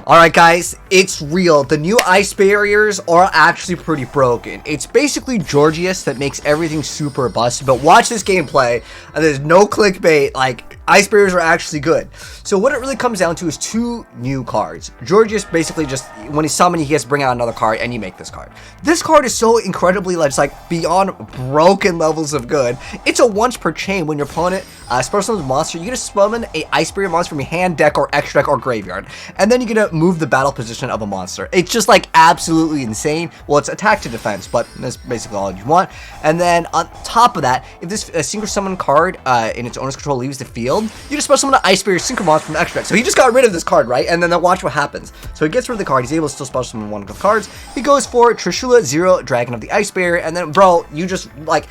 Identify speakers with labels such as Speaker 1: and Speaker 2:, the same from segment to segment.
Speaker 1: Alright guys, it's real. The new ice barriers are actually pretty broken. It's basically Yugioh that makes everything super busted, but watch this gameplay, and there's no clickbait. Like, ice barriers are actually good. So what it really comes down to is two new cards. Yugioh basically just, when he's summoned, he gets to bring out another card, and you make this card. This card is so incredibly, like beyond broken levels of good. It's a once per chain. When your opponent special summons a monster, you get to summon a ice barrier monster from your hand, deck, or extra deck, or graveyard, and then you get to move the battle position of a monster. It's just like absolutely insane. Well, it's attack to defense, but that's basically all you want. And then on top of that, if this synchro summon card in its owner's control leaves the field, you just special summon an ice barrier synchro monster from the extra deck. So he just got rid of this card, right? And then watch what happens. So he gets rid of the card. He's able to still special summon one of the cards. He goes for Trishula 0 Dragon of the Ice Barrier, and then bro, you just like.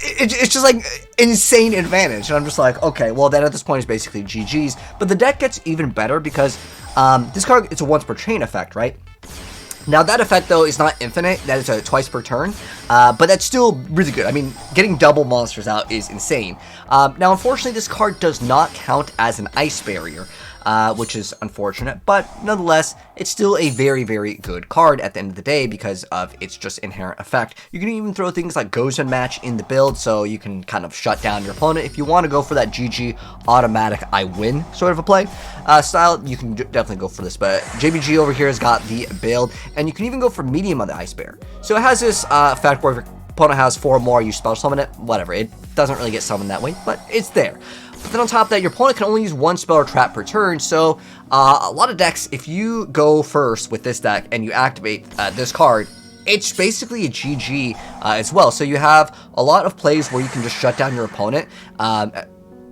Speaker 1: It's just like insane advantage, and I'm just like, okay, well then at this point is basically GG's. But the deck gets even better because this card, it's a once per chain effect, right? Now that effect though is not infinite, that is a twice per turn, but that's still really good. I mean, getting double monsters out is insane. Now unfortunately this card does not count as an ice barrier, which is unfortunate, but nonetheless, it's still a very, very good card at the end of the day because of its just inherent effect. You can even throw things like Gozen Match in the build, so you can kind of shut down your opponent. If you want to go for that GG automatic I win sort of a play style, you can definitely go for this, but JBG over here has got the build, and you can even go for medium on the Ice Bear. So it has this effect where if your opponent has 4 more, you spell summon it, whatever. It doesn't really get summoned that way, but it's there. But then on top of that, your opponent can only use 1 spell or trap per turn, so a lot of decks, if you go first with this deck and you activate this card, it's basically a GG as well. So you have a lot of plays where you can just shut down your opponent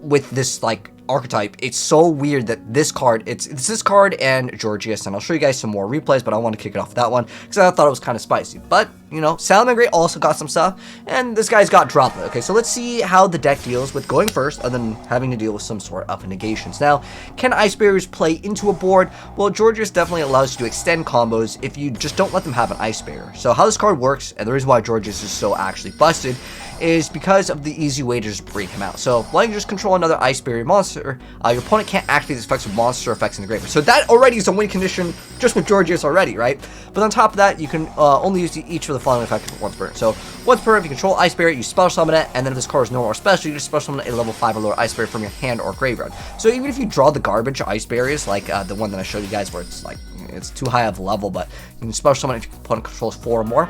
Speaker 1: with this like archetype. It's so weird that this card, it's this card and Yugioh, and I'll show you guys some more replays, but I want to kick it off with that one because I thought it was kind of spicy. But you know, Salamander also got some stuff, and this guy's got Droplet. Okay, so let's see how the deck deals with going first and then having to deal with some sort of negations. Now, can Ice Barriers play into a board? Well, Yugioh definitely allows you to extend combos if you just don't let them have an Ice Barrier. So how this card works, and the reason why Yugioh is so actually busted, is because of the easy way to just bring him out. So while you just control another Ice Barrier monster, your opponent can't activate these effects with monster effects in the graveyard. So that already is a win condition just with Yugioh already, right? But on top of that, you can only use each of the following effects once per turn. So once per turn, if you control Ice Barrier, you spell summon it, and then if this card is no more special, you just special summon a level 5 or lower Ice Barrier from your hand or graveyard. So even if you draw the garbage Ice Barriers, like the one that I showed you guys where it's like, it's too high of a level, but you can special summon it if your opponent controls 4 or more.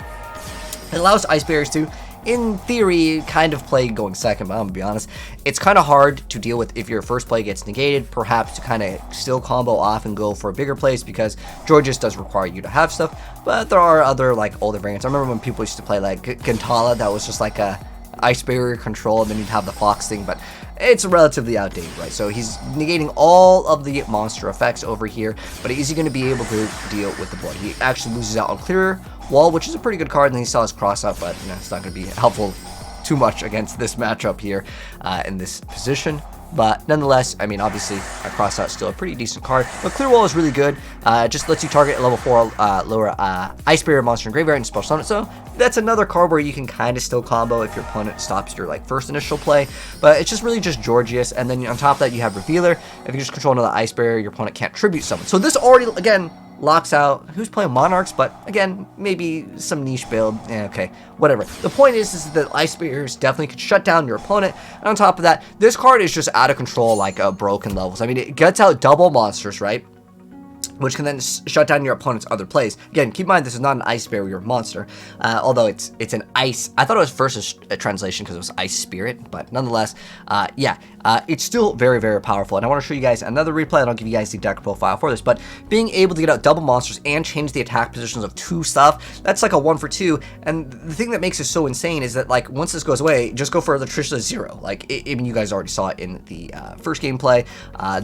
Speaker 1: It allows Ice Barriers to, in theory, kind of play going second, but I'm gonna be honest, it's kind of hard to deal with if your first play gets negated, perhaps to kind of still combo off and go for a bigger plays, because Yugioh does require you to have stuff, but there are other like older variants. I remember when people used to play like Gantala, that was just like a Ice Barrier control, and then you'd have the Fox thing, but it's relatively outdated, right? So he's negating all of the monster effects over here, but is he going to be able to deal with the board? He actually loses out on Clear Wall, which is a pretty good card, and then he still has Cross Out, but you know, it's not going to be helpful too much against this matchup here in this position. But nonetheless, I mean, obviously, a Cross Out is still a pretty decent card. But Clear Wall is really good. Just lets you target a level 4 lower Ice Barrier monster in graveyard and special summon it. So that's another card where you can kind of still combo if your opponent stops your like first initial play. But it's just really just Yugioh. And then on top of that, you have Revealer. If you just control another Ice Barrier, your opponent can't tribute summon. So this already, again, locks out who's playing Monarchs, but again, maybe some niche build. Okay, whatever. The point is that Ice Barriers definitely could shut down your opponent. And on top of that, this card is just out of control, like broken levels. I mean, it gets out double monsters, right? Which can then shut down your opponent's other plays. Again, keep in mind this is not an Ice Barrier monster, although it's an ice. I thought it was first a translation because it was Ice Spirit, but nonetheless, yeah, it's still very, very powerful. And I want to show you guys another replay, and I'll give you guys the deck profile for this. But being able to get out double monsters and change the attack positions of 2 stuff, that's like a 1 for 2. And the thing that makes this so insane is that like once this goes away, just go for the Trishula 0. Like even you guys already saw it in the first gameplay.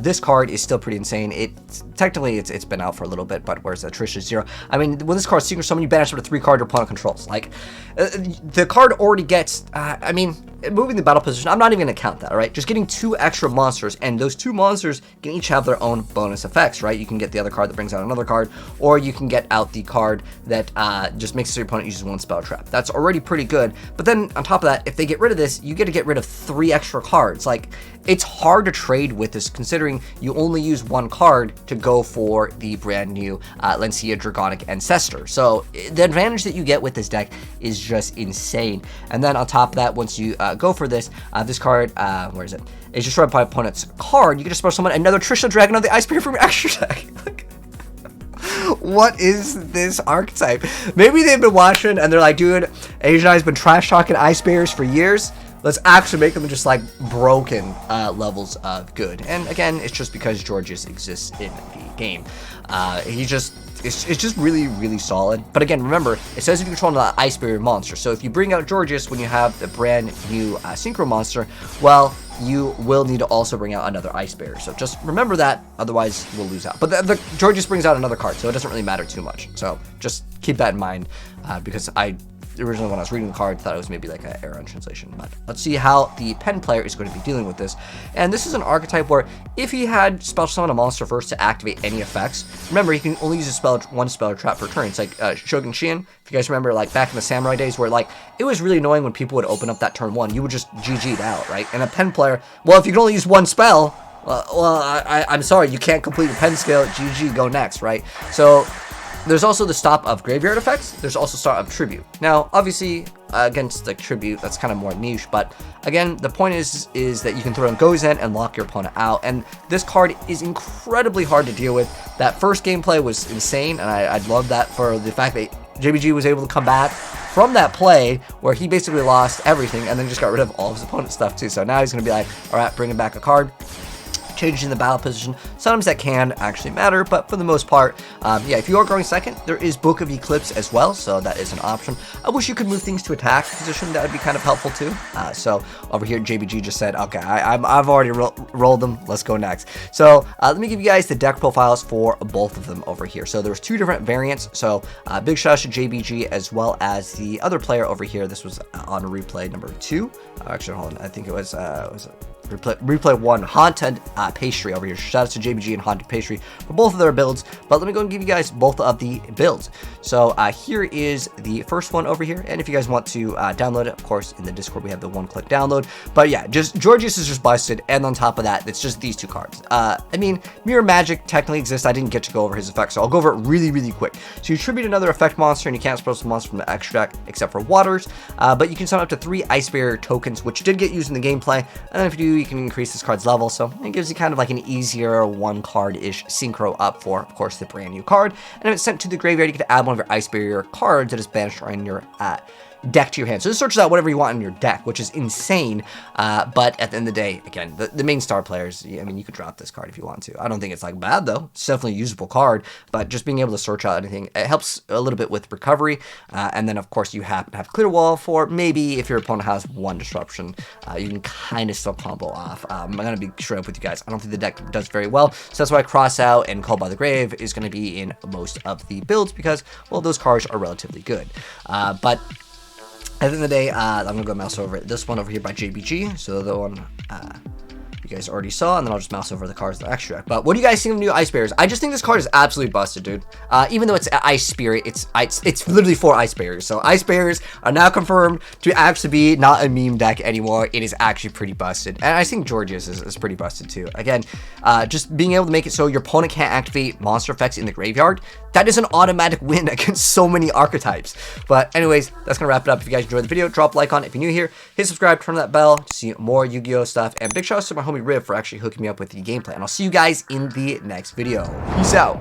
Speaker 1: This card is still pretty insane. Technically it's been out for a little bit, but where's that Trishula 0? I mean, when this card Secret Summon, you banish up to 3 cards your opponent controls. Like the card already gets. I mean, moving the battle position, I'm not even gonna count that. All right, just getting 2 extra monsters, and those 2 monsters can each have their own bonus effects, right? You can get the other card that brings out another card, or you can get out the card that just makes your opponent uses 1 spell trap. That's already pretty good. But then on top of that, if they get rid of this, you get to get rid of 3 extra cards. Like it's hard to trade with this, considering you only use one card to go for the brand new Lancia Dragonic Ancestor. So the advantage that you get with this deck is just insane. And then on top of that, once you go for this, this card, where is it? It's destroyed by opponent's card. You can just special summon another Trishula Dragon of the Ice Spirit from your extra deck. What is this archetype? Maybe they've been watching and they're like, dude, AznEyes been trash talking Ice Bears for years. Let's actually make them just like broken levels of good. And again, it's just because Georgius exists in the game. It's just really, really solid. But again, remember, it says if you control the Ice Barrier monster. So if you bring out Georgius when you have the brand new Synchro monster, well, you will need to also bring out another Ice Barrier. So just remember that, otherwise we'll lose out. But the Georgius brings out another card, so it doesn't really matter too much. So just keep that in mind, because originally when I was reading the card, thought it was maybe like an error in translation. But let's see how the pen player is going to be dealing with this. And this is an archetype where if he had special summon a monster first to activate any effects, remember he can only use one spell or trap per turn. It's like Shogun Shien. If you guys remember, like back in the Samurai days, where like it was really annoying when people would open up that turn 1, you would just GG'd out, right? And a pen player, well, if you can only use one spell, I'm sorry, you can't complete your pen skill. GG, go next, right? So there's also the stop of graveyard effects. There's also stop of tribute. Now, obviously, against the tribute, that's kind of more niche. But again, the point is that you can throw in Gozen and lock your opponent out. And this card is incredibly hard to deal with. That first gameplay was insane, and I love that for the fact that JBG was able to come back from that play where he basically lost everything and then just got rid of all of his opponent's stuff too. So now he's going to be like, all right, bringing back a card, changing the battle position. Sometimes that can actually matter, but for the most part, yeah, if you are going second, there is Book of Eclipse as well, so that is an option. I wish you could move things to attack position. That would be kind of helpful too. So over here, JBG just said, okay, I've already rolled them. Let's go next. So let me give you guys the deck profiles for both of them over here. So there's 2 different variants. So big shout out to JBG as well as the other player over here. This was on replay number 2. Actually, hold on. I think it was replay 1, Haunted Pastry over here. Shout out to JBG and Haunted Pastry for both of their builds. But let me go and give you guys both of the builds. So here is the first one over here. And if you guys want to download it, of course, in the Discord, we have the one-click download. But yeah, just Georgius is just busted. And on top of that, it's just these 2 cards. I mean, Mirror Magic technically exists. I didn't get to go over his effects, so I'll go over it really, really quick. So you tribute another effect monster, and you can't special monster from the extra deck except for Waters. But you can summon up to 3 Ice Barrier tokens, which did get used in the gameplay. And then if you do, you can increase this card's level, so it gives you kind of like an easier 1-card-ish synchro up for, of course, the brand new card. And if it's sent to the graveyard, you can add one of your Ice Barrier cards that is banished on your deck to your hand. So this searches out whatever you want in your deck, which is insane. But at the end of the day, again, the main star players, I mean, you could drop this card if you want to. I don't think it's like bad though. It's definitely a usable card, but just being able to search out anything, it helps a little bit with recovery. And then of course you have to have clear wall for maybe if your opponent has 1 disruption, you can kind of still combo off. I'm going to be straight up with you guys. I don't think the deck does very well. So that's why Cross Out and Call by the Grave is going to be in most of the builds because, well, those cards are relatively good. But at the end of the day, I'm going to go mouse over this one over here by JBG. So the one you guys already saw, and then I'll just mouse over the cards that extra. But what do you guys think of new Ice Barriers? I just think this card is absolutely busted, dude. Even though it's Ice Spirit, it's literally 4 Ice Barriers. So Ice Barriers are now confirmed to actually be not a meme deck anymore. It is actually pretty busted. And I think Georgius is pretty busted too. Again, just being able to make it so your opponent can't activate monster effects in the graveyard, that is an automatic win against so many archetypes. But anyways, that's going to wrap it up. If you guys enjoyed the video, drop a like on it. If you're new here, hit subscribe, turn on that bell to see more Yu-Gi-Oh stuff. And big shout out to my homie Riv for actually hooking me up with the gameplay. And I'll see you guys in the next video. Peace out.